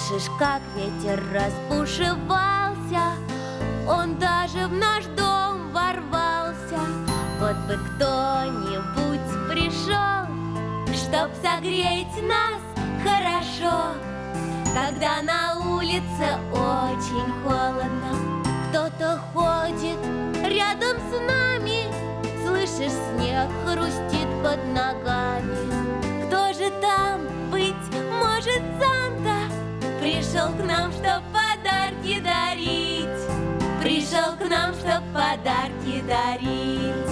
Слышишь, как ветер разбушевался, он даже в наш дом ворвался. Вот бы кто-нибудь пришел, чтоб согреть нас хорошо. Когда на улице очень холодно, кто-то ходит рядом с нами. Слышишь, снег хрустит под ногами. Кто же там быть может? Санта пришел к нам, чтоб подарки дарить. Пришел к нам, чтоб подарки дарить.